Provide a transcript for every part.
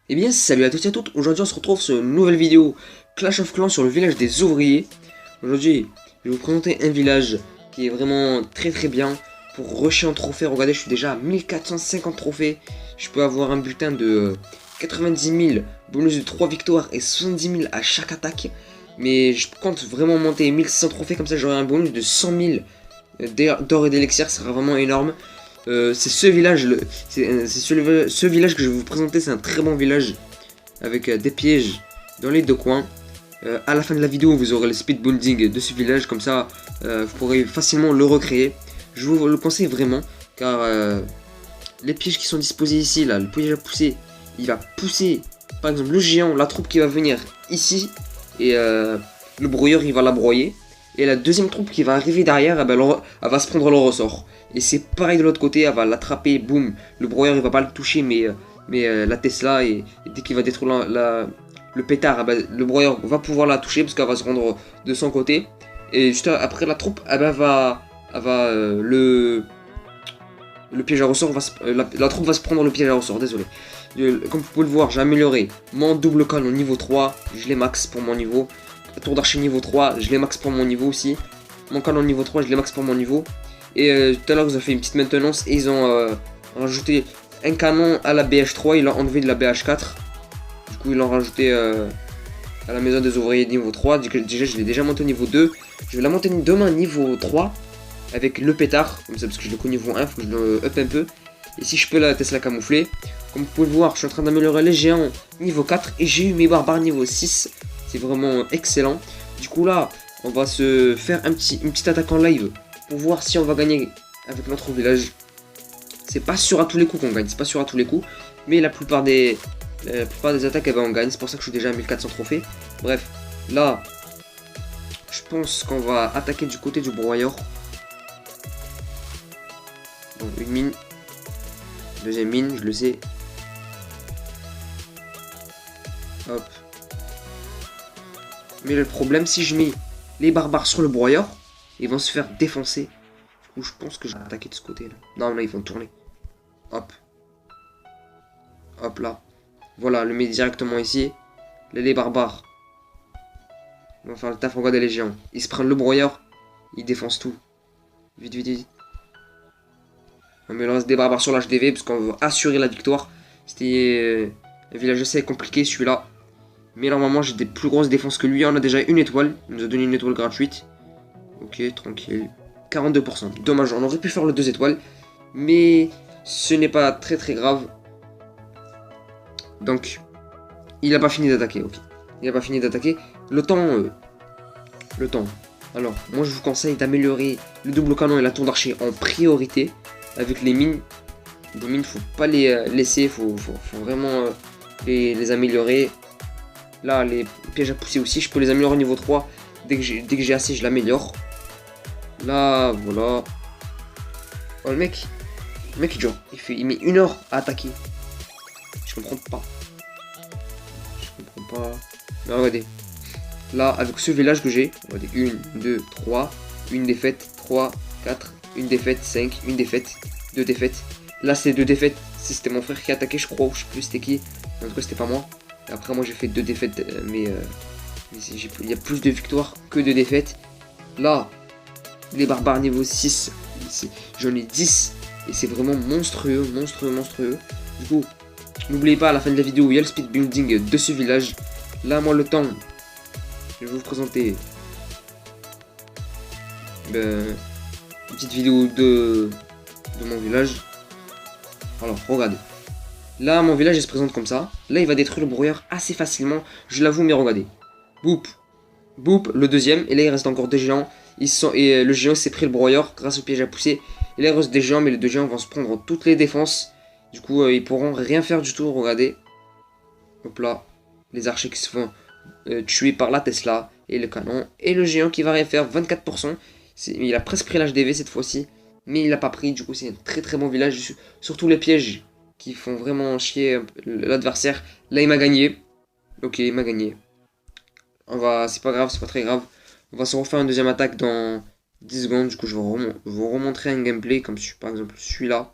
Eh bien, salut à tous et à toutes. Aujourd'hui, on se retrouve sur une nouvelle vidéo Clash of Clans sur le village des ouvriers. Aujourd'hui, je vais vous présenter un village qui est vraiment très bien pour rusher en trophée. Regardez, je suis déjà à 1450 trophées. Je peux avoir un bulletin de 90 000, bonus de 3 victoires et 70 000 à chaque attaque. Mais je compte vraiment monter 1600 trophées, comme ça j'aurai un bonus de 100 000 d'or et d'élixir. Ce sera vraiment énorme. C'est ce village, ce village que je vais vous présenter, c'est un très bon village avec des pièges dans les deux coins. À la fin de la vidéo, vous aurez le speed building de ce village, comme ça vous pourrez facilement le recréer. Je vous le conseille vraiment, car les pièges qui sont disposés ici, là, le piège à pousser, il va pousser par exemple le géant, la troupe qui va venir ici, et le brouilleur il va la broyer. Et la deuxième troupe qui va arriver derrière, elle va se prendre le ressort. Et c'est pareil de l'autre côté, elle va l'attraper, boum. Le broyeur il va pas le toucher, mais la Tesla, et dès qu'il va détruire le pétard, le broyeur va pouvoir la toucher parce qu'elle va se rendre de son côté. Et juste après, la troupe, le piège à ressort, la troupe va se prendre le piège à ressort, désolé. Comme vous pouvez le voir, j'ai amélioré mon double canon niveau 3, je l'ai max pour mon niveau. Tour d'archer niveau 3, je l'ai max pour mon niveau aussi. Mon canon niveau 3, je l'ai max pour mon niveau. Et tout à l'heure, ils ont fait une petite maintenance et ils ont rajouté un canon à la BH3, ils l'ont enlevé de la BH4. Du coup, ils l'ont rajouté à la maison des ouvriers niveau 3. Déjà, je l'ai déjà monté au niveau 2. Je vais la monter demain niveau 3 avec le pétard, comme ça, parce que je l'ai qu'au niveau 1, il faut que je le up un peu. Et si je peux la Tesla camoufler, comme vous pouvez le voir, je suis en train d'améliorer les géants niveau 4 et j'ai eu mes barbares niveau 6. C'est vraiment excellent. Du coup là, on va se faire une petite attaque en live pour voir si on va gagner avec notre village. C'est pas sûr à tous les coups qu'on gagne, c'est pas sûr à tous les coups. Mais la plupart des attaques, eh ben, on gagne. C'est pour ça que je suis déjà à 1400 trophées. Bref, là, je pense qu'on va attaquer du côté du broyeur. Bon, une mine. Deuxième mine, je le sais. Hop. Mais le problème, si je mets les barbares sur le broyeur, ils vont se faire défoncer. Du coup, je pense que je vais attaquer de ce côté là. Non, là, ils vont tourner. Hop. Hop là. Voilà, le met directement ici. Là, les barbares. Ils vont faire le taf, regardez les géants. Ils se prennent le broyeur. Ils défoncent tout. Vite, vite, vite. On met le reste des barbares sur l'HDV parce qu'on veut assurer la victoire. C'était un village assez compliqué celui-là. Mais normalement j'ai des plus grosses défenses que lui. On a déjà une étoile. Il nous a donné une étoile gratuite. Ok, tranquille. 42%. Dommage, on aurait pu faire le 2 étoiles. Mais ce n'est pas très grave. Donc, il n'a pas fini d'attaquer. Ok. Il n'a pas fini d'attaquer. Le temps. Alors, moi je vous conseille d'améliorer le double canon et la tour d'archer en priorité. Avec les mines. Les mines, faut pas les laisser. Faut vraiment les améliorer. Là, les pièges à pousser aussi, je peux les améliorer au niveau 3. Dès que j'ai assez, je l'améliore. Là, voilà. Oh, le mec il met 1 heure à attaquer. Je comprends pas. Mais regardez. Là, avec ce village que j'ai, regardez, 1, 2, 3. Une défaite, 3, 4. Une défaite, 5. Une défaite, 2 défaites. Là, c'est 2 défaites. C'était mon frère qui a attaqué, je crois. Ou je sais plus c'était qui. En tout cas, c'était pas moi. Après, moi j'ai fait 2 défaites, mais il y a plus de victoires que de défaites. Là, les barbares niveau 6, j'en ai 10. Et c'est vraiment monstrueux. Du coup, n'oubliez pas à la fin de la vidéo, il y a le speed building de ce village. Là, moi, le temps, je vais vous présenter une petite vidéo de mon village. Alors, regardez. Là, mon village, il se présente comme ça. Là, il va détruire le brouillard assez facilement. Je l'avoue, mais regardez. Boop. Boop, le deuxième. Et là, il reste encore 2 géants. Et le géant s'est pris le brouillard grâce au piège à pousser. Et là, il reste des géants, mais les 2 géants vont se prendre toutes les défenses. Du coup, ils pourront rien faire du tout. Regardez. Hop là. Les archers qui se font tuer par la Tesla. Et le canon. Et le géant qui va rien faire. 24%. Il a presque pris l'HDV cette fois-ci. Mais il l'a pas pris. Du coup, c'est un très bon village. Surtout les pièges qui font vraiment chier l'adversaire. Là, il m'a gagné. Ok, il m'a gagné. C'est pas grave, c'est pas très grave. On va se refaire une deuxième attaque dans 10 secondes. Du coup, je vais vous remontrer un gameplay comme par exemple celui-là.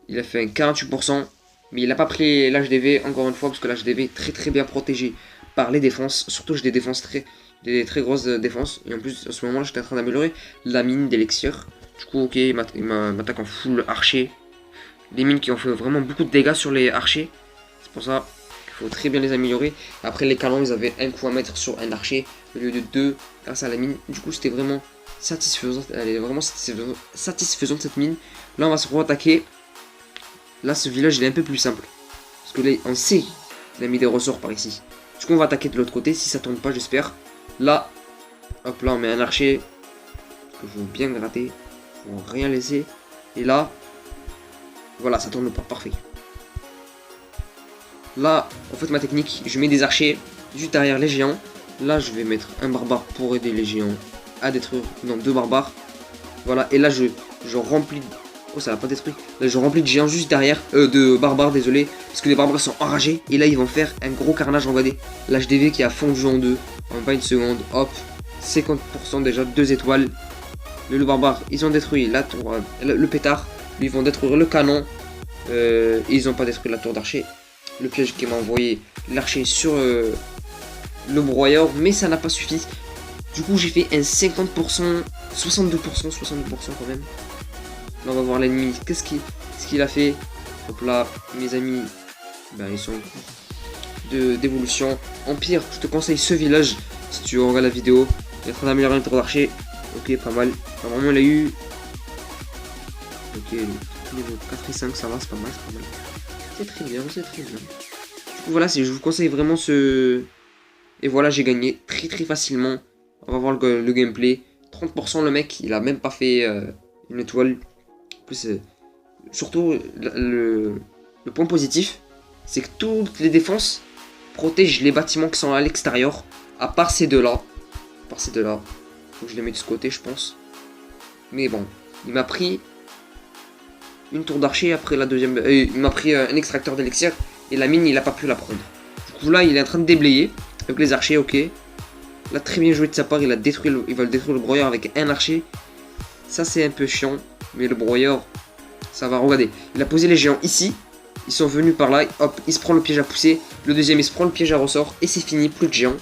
Il a fait un 48%. Mais il n'a pas pris l'HDV encore une fois parce que l'HDV est très bien protégé par les défenses. Surtout j'ai des très grosses défenses. Et en plus à ce moment là j'étais en train d'améliorer la mine d'élixir. Du coup ok il m'attaque en full archer. Des mines qui ont fait vraiment beaucoup de dégâts sur les archers. C'est pour ça qu'il faut très bien les améliorer. Après les canons ils avaient un coup à mettre sur un archer au lieu de deux grâce à la mine. Du coup c'était vraiment satisfaisant. Elle est vraiment satisfaisante cette mine. Là on va se re-attaquer. Là ce village il est un peu plus simple. Parce que là on sait qu'il a mis des ressorts par ici. Du coup on va attaquer de l'autre côté si ça tourne pas j'espère. Là, hop là on met un archer. Il faut bien gratter. Il faut rien laisser. Et là, voilà ça tourne pas, parfait. Là en fait ma technique, je mets des archers juste derrière les géants. Là je vais mettre un barbare pour aider les géants à détruire. Non, deux barbares. Voilà et là je remplis. Oh ça l'a pas détruit. Là je remplis de géants juste derrière. De barbares désolé. Parce que les barbares sont enragés. Et là ils vont faire un gros carnage. Regardez. L'HDV qui a fondu en deux. En pas une seconde. Hop. 50% déjà. 2 étoiles. Le barbare. Ils ont détruit la tour. Le pétard. Ils vont détruire le canon. Ils ont pas détruit la tour d'archer. Le piège qui m'a envoyé l'archer sur le broyeur. Mais ça n'a pas suffi. Du coup j'ai fait un 50%. 62%. 62% quand même. Là on va voir l'ennemi, qu'est-ce qu'il a fait. Hop là, mes amis, ben, ils sont d'évolution. Empire, je te conseille ce village si tu regardes la vidéo. Il est en train d'améliorer un tour d'archer. Ok, pas mal. Normalement il a eu. Ok, niveau 4 et 5, ça va, c'est pas mal, c'est pas mal. C'est très bien, c'est très bien. Du coup voilà, je vous conseille vraiment ce. Et voilà, j'ai gagné très facilement. On va voir le gameplay. 30% le mec, il a même pas fait une étoile. Plus, surtout le point positif, c'est que toutes les défenses protègent les bâtiments qui sont à l'extérieur, à part ces deux-là. Faut que je les mette de ce côté, je pense. Mais bon, il m'a pris une tour d'archer après la deuxième. Il m'a pris un extracteur d'élixir et la mine, il a pas pu la prendre. Du coup là, il est en train de déblayer avec les archers, ok. Là, très bien joué de sa part, il va détruire le broyeur avec un archer. Ça, c'est un peu chiant. Mais le broyeur, ça va, regardez. Il a posé les géants ici. Ils sont venus par là. Hop, il se prend le piège à pousser. Le deuxième, il se prend le piège à ressort. Et c'est fini, plus de géants.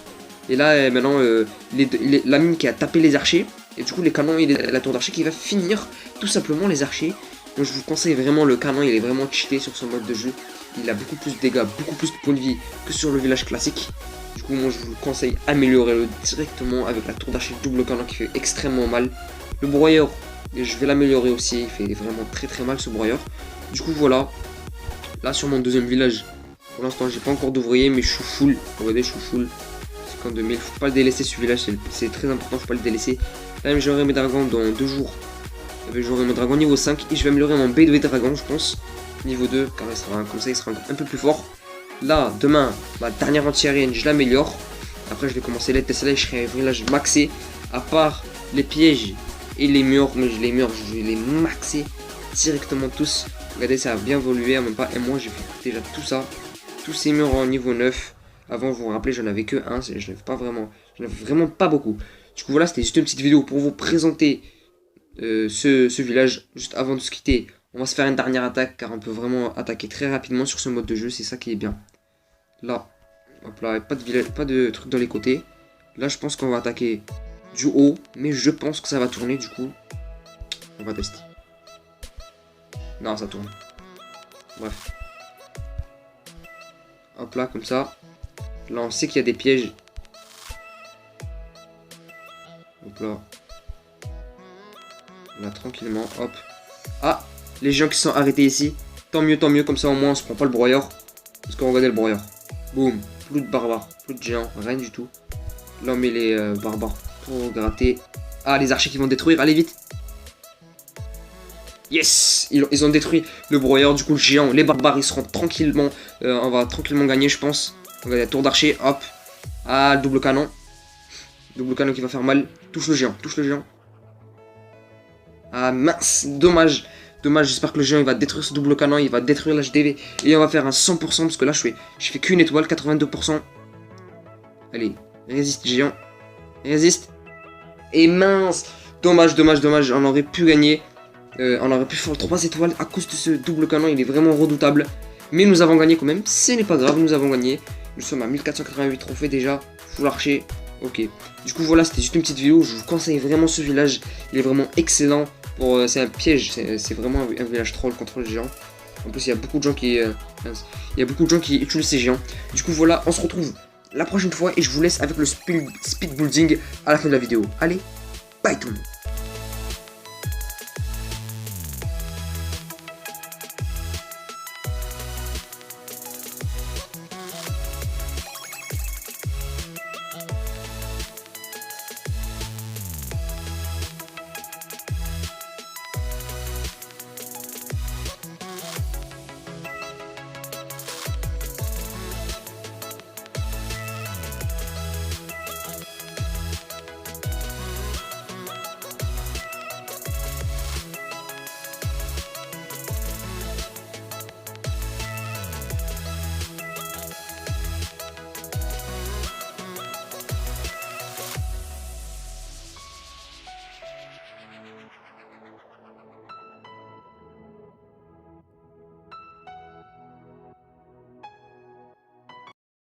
Et là, maintenant, la mine qui a tapé les archers. Et du coup, les canons et la tour d'archer qui va finir tout simplement les archers. Donc, je vous conseille vraiment le canon. Il est vraiment cheaté sur son mode de jeu. Il a beaucoup plus de dégâts, beaucoup plus de points de vie que sur le village classique. Du coup, moi, je vous conseille améliorer-le directement avec la tour d'archer double canon qui fait extrêmement mal. Le broyeur. Et je vais l'améliorer aussi, il fait vraiment très mal ce broyeur. Du coup voilà, là sur mon deuxième village, pour l'instant j'ai pas encore d'ouvriers mais je suis full. Regardez, je suis full. 52 000, faut pas le délaisser ce village, c'est très important, faut pas le délaisser. Là j'aurai mes dragons dans 2 jours. J'aurai mon dragon niveau 5 et je vais améliorer mon B2B dragon je pense. Niveau 2, car comme ça il sera un peu plus fort. Là, demain, ma dernière anti-aérienne, je l'améliore. Après je vais commencer les Tesla et je serai un village maxé. À part les pièges et les murs, mais les murs je vais les maxer directement tous. Regardez, ça a bien évolué en même pas un mois, j'ai fait déjà tout ça. Tous ces murs en niveau 9. Avant, vous vous rappelez, j'en avais que un, je n'avais vraiment pas beaucoup. Du coup voilà, c'était juste une petite vidéo pour vous présenter ce village. Juste avant de se quitter, on va se faire une dernière attaque car on peut vraiment attaquer très rapidement sur ce mode de jeu, c'est ça qui est bien. Là, hop là, pas de truc dans les côtés. Là je pense qu'on va attaquer du haut, mais je pense que ça va tourner du coup. On va tester. Non, ça tourne. Bref. Hop là, comme ça. Là, on sait qu'il y a des pièges. Hop là. Là, tranquillement, hop. Ah, les gens qui sont arrêtés ici. Tant mieux, comme ça au moins on se prend pas le broyeur. Parce qu'on regardait le broyeur. Boum, plus de barbares, plus de géants, rien du tout. Là, on met les barbares pour gratter. Ah, les archers qui vont détruire, allez vite. Yes, ils ont détruit le broyeur, du coup le géant, les barbares ils seront tranquillement, on va tranquillement gagner je pense. Regardez la tour d'archer, hop. Ah, le double canon qui va faire mal. Touche le géant. Ah mince, dommage, j'espère que le géant il va détruire ce double canon, il va détruire l'HDV. Et on va faire un 100% parce que là je fais qu'une étoile, 82%. Allez, résiste géant, résiste. Et mince, dommage, on aurait pu gagner. On aurait pu faire 3 étoiles à cause de ce double canon, il est vraiment redoutable. Mais nous avons gagné quand même, ce n'est pas grave, nous avons gagné. Nous sommes à 1488 trophées déjà, full archer. Ok, du coup voilà, c'était juste une petite vidéo, je vous conseille vraiment ce village, il est vraiment excellent. C'est un piège, c'est vraiment un village troll contre les géants. En plus il y a beaucoup de gens qui utilisent ces géants. Du coup voilà, on se retrouve la prochaine fois et je vous laisse avec le speed building à la fin de la vidéo. Allez, bye tout le monde.